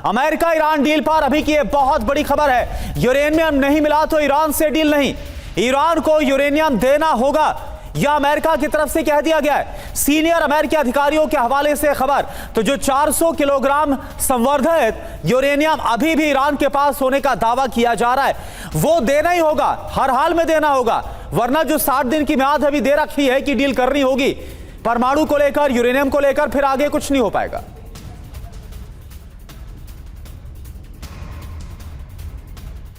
America Iran deal पर अभी की बहुत बड़ी खबर है। यूरेनियम नहीं मिला तो ईरान से डील नहीं, ईरान को यूरेनियम देना होगा, यह अमेरिका की तरफ से कह दिया गया है। सीनियर अमेरिकी अधिकारियों के हवाले से खबर, तो जो 400 किलोग्राम संवर्धित यूरेनियम अभी भी ईरान के पास होने का दावा किया जा रहा है, वो देना ही होगा, हर हाल में देना होगा, वरना जो 60 दिन की म्याद अभी दे रखी है कि डील करनी होगी परमाणु को लेकर, यूरेनियम को लेकर, फिर आगे कुछ नहीं हो पाएगा।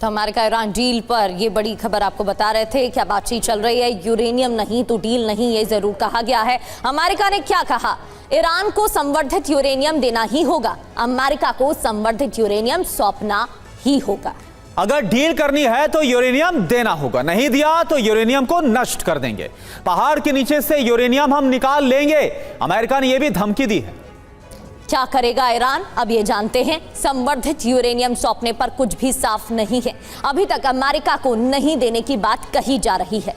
तो अमेरिका ईरान डील पर ये बड़ी खबर आपको बता रहे थे। क्या बातचीत चल रही है? यूरेनियम नहीं तो डील नहीं, ये जरूर कहा गया है। अमेरिका ने क्या कहा? ईरान को संवर्धित यूरेनियम देना ही होगा, अमेरिका को संवर्धित यूरेनियम सौंपना ही होगा। अगर डील करनी है तो यूरेनियम देना होगा, नहीं दिया तो यूरेनियम को नष्ट कर देंगे, पहाड़ के नीचे से यूरेनियम हम निकाल लेंगे, अमेरिका ने यह भी धमकी दी है। क्या करेगा ईरान, अब ये जानते हैं। संवर्धित यूरेनियम सौंपने पर कुछ भी साफ नहीं है। अभी तक अमेरिका को नहीं देने की बात कही जा रही है।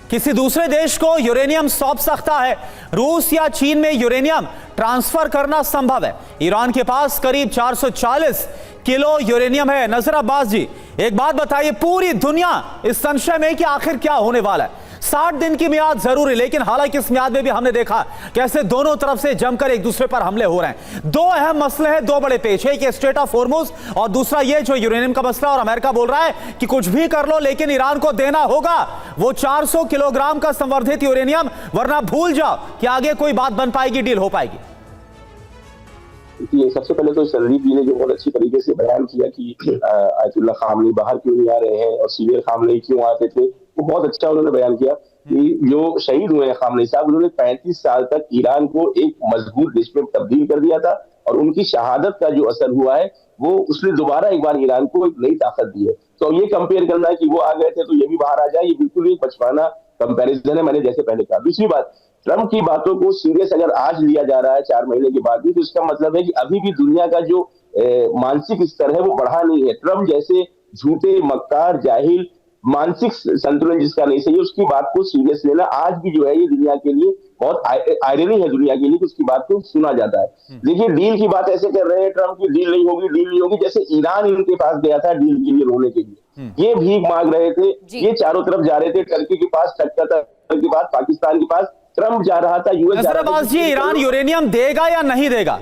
किसी दूसरे देश को यूरेनियम सौंप सकता है, रूस या चीन में यूरेनियम ट्रांसफर करना संभव है। ईरान के पास करीब 440 किलो यूरेनियम है। नजर अब्बास जी, एक बात बताइए, पूरी दुनिया इस संशय में कि आखिर क्या होने वाला है। 60 दिन की मियाद जरूर है, लेकिन हालांकि इस मियाद में भी हमने देखा कैसे दोनों तरफ से जमकर एक दूसरे पर हमले हो रहे हैं। दो अहम मसले हैं, दो बड़े पेच, एक स्ट्रेट ऑफ हॉर्मुज और दूसरा ये जो यूरेनियम का मसला। और अमेरिका बोल रहा है कि कुछ भी कर लो लेकिन ईरान को देना होगा वो 400 किलोग्राम का संवर्धित यूरेनियम, वरना भूल जाओ कि आगे कोई बात बन पाएगी, डील हो पाएगी। सबसे पहले तो शरीफ जी ने जो बहुत अच्छी तरीके से बयान किया कि आयतुल्लाह खामनी बाहर क्यों नहीं आ रहे हैं और सीनियर खामनी क्यों आते थे, वो बहुत अच्छा उन्होंने बयान किया कि जो शहीद हुए हैं खामनी साहब, उन्होंने 35 साल तक ईरान को एक मजबूत देश में तब्दील कर दिया था और उनकी शहादत का जो असर हुआ है वो उसने दोबारा एक बार ईरान को एक नई ताकत दी है। तो ये कंपेयर करना है कि वो आ गए थे तो ये भी बाहर आ जाए, ये बिल्कुल एक बचपना कंपैरिजन है, मैंने जैसे पहले कहा। दूसरी बात, ट्रम्प की बातों को सीरियस अगर आज लिया जा रहा है 4 महीने के बाद भी, तो इसका मतलब है कि अभी भी दुनिया का जो मानसिक स्तर है वो बढ़ा नहीं है। ट्रम्प जैसे झूठे, मक्कार, जाहिल, मानसिक संतुलन जिसका नहीं सही, उसकी बात को सीरियस लेना आज भी जो है ये दुनिया के लिए बहुत आयरनी है, दुनिया के लिए, कि उसकी बात को सुना जाता है। देखिए, डील की बात ऐसे कर रहे हैं ट्रम्प की, डील नहीं होगी, डील नहीं होगी, जैसे ईरान इनके पास गया था डील के लिए रोने के लिए, ये भीख मांग रहे थे, ये चारों तरफ जा रहे थे, टर्की के पास, टक्कर के पास, पाकिस्तान के पास, ट्रम्प जा रहा था, यूएस जा रहा था। जी, ईरान यूरेनियम देगा या नहीं देगा?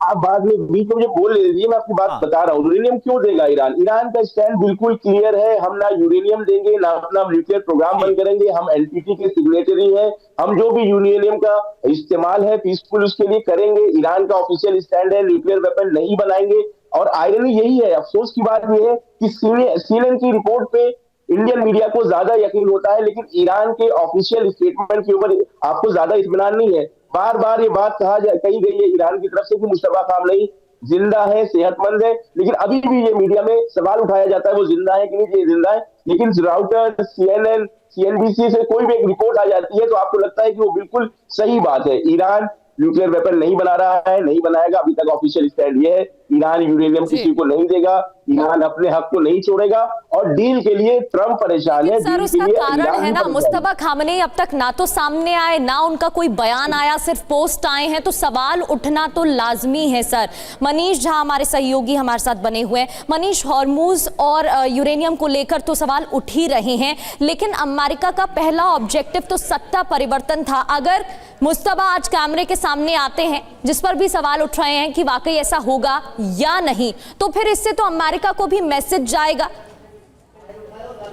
आप बाद में बीच में मुझे बोल ले लीजिए, मैं आपकी बात बता रहा हूँ। यूरेनियम क्यों देगा ईरान? ईरान का स्टैंड बिल्कुल क्लियर है, हम ना यूरेनियम देंगे, ना अपना न्यूक्लियर प्रोग्राम बंद करेंगे, हम एनपीटी के सिग्नेटरी हैं, हम जो भी यूरेनियम का इस्तेमाल है पीसफुल उसके लिए करेंगे। ईरान का ऑफिशियल स्टैंड है, न्यूक्लियर वेपन नहीं बनाएंगे। और आयरनी यही है, अफसोस की बात यह है कि सीएनएन की रिपोर्ट पे इंडियन मीडिया को ज्यादा यकीन होता है, लेकिन ईरान के ऑफिशियल स्टेटमेंट के ऊपर आपको ज्यादा इत्मीनान नहीं है। बार बार ये बात कही गई है ईरान की तरफ से कि मुश्तबा खामनेई जिंदा है, सेहतमंद है, लेकिन अभी भी ये मीडिया में सवाल उठाया जाता है वो जिंदा है कि नहीं, ये जिंदा है। लेकिन राउटर, सीएनएन, सीएनबीसी से कोई भी एक रिपोर्ट आ जाती है तो आपको लगता है कि वो बिल्कुल सही बात है। ईरान न्यूक्लियर वेपन नहीं बना रहा है, नहीं बनाएगा, अभी तक ऑफिशियल स्टैंड ये है। ईरान यूरेनियम किसी को नहीं देगा, ईरान अपने हक को नहीं छोड़ेगा, और डील के लिए ट्रम्प परेशान है। सर, उसका कारण है ना, मुस्तफा खामनेई अब तक ना तो सामने आए, ना उनका कोई बयान आया, सिर्फ पोस्ट आए हैं, तो सवाल उठना तो लाजमी है। सर, मनीष झा हमारे सहयोगी हमारे साथ बने हुए हैं। मनीष, हॉर्मुज और यूरेनियम को लेकर तो सवाल उठ ही रहे हैं, लेकिन अमेरिका का पहला ऑब्जेक्टिव तो सत्ता परिवर्तन था। अगर मुस्तफा आज कैमरे के सामने आते हैं, जिस पर भी सवाल उठ रहे हैं कि वाकई ऐसा होगा या नहीं, तो फिर इससे तो अमेरिका को भी मैसेज जाएगा।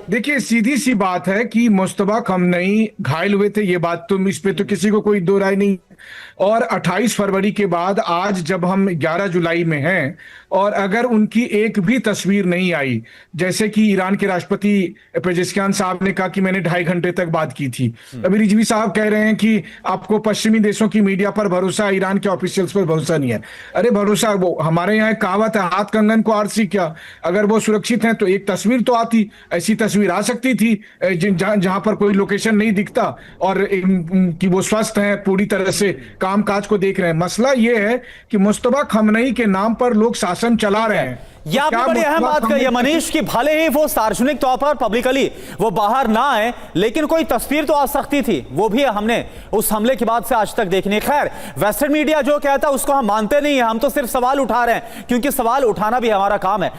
देखिए, सीधी सी बात है कि मुस्तफा खामनेई घायल हुए थे, ये बात तो इस पे तो किसी को कोई दो राय नहीं। और 28 फरवरी के बाद आज जब हम 11 जुलाई में हैं और अगर उनकी एक भी तस्वीर नहीं आई, जैसे कि ईरान के राष्ट्रपति पेजेस्कियान साहब ने कहा कि मैंने 2.5 घंटे तक बात की थी, अभी रिजवी साहब कह रहे हैं कि आपको पश्चिमी देशों की मीडिया पर भरोसा, ईरान के ऑफिशियल्स पर भरोसा नहीं है। अरे भरोसा, वो हमारे यहाँ कहावत है, हाथ कंगन को आरसी क्या, अगर वो सुरक्षित हैं तो एक तस्वीर तो आती, ऐसी तस्वीर आ सकती थी जहां पर कोई लोकेशन नहीं दिखता और कि वो स्वस्थ हैं, पूरी तरह से कामकाज को देख रहे हैं। मसला ये है कि मुस्तफा खामनेई के नाम पर लोग शासन चला रहे हैं। ये आपने बड़ी अहम बात कही है मनीष कि भले ही वो सार्वजनिक तौर पर पब्लिकली वो बाहर ना आए, लेकिन कोई तस्वीर तो आ सकती थी, वो भी हमने उस हमले के बाद से आज तक देखनी। खैर, वेस्टर्न मीडिया जो कहता है उसको हम मानते नहीं है, हम तो सिर्फ सवाल उठा रहे हैं, क्योंकि सवाल उठाना भी हमारा काम है।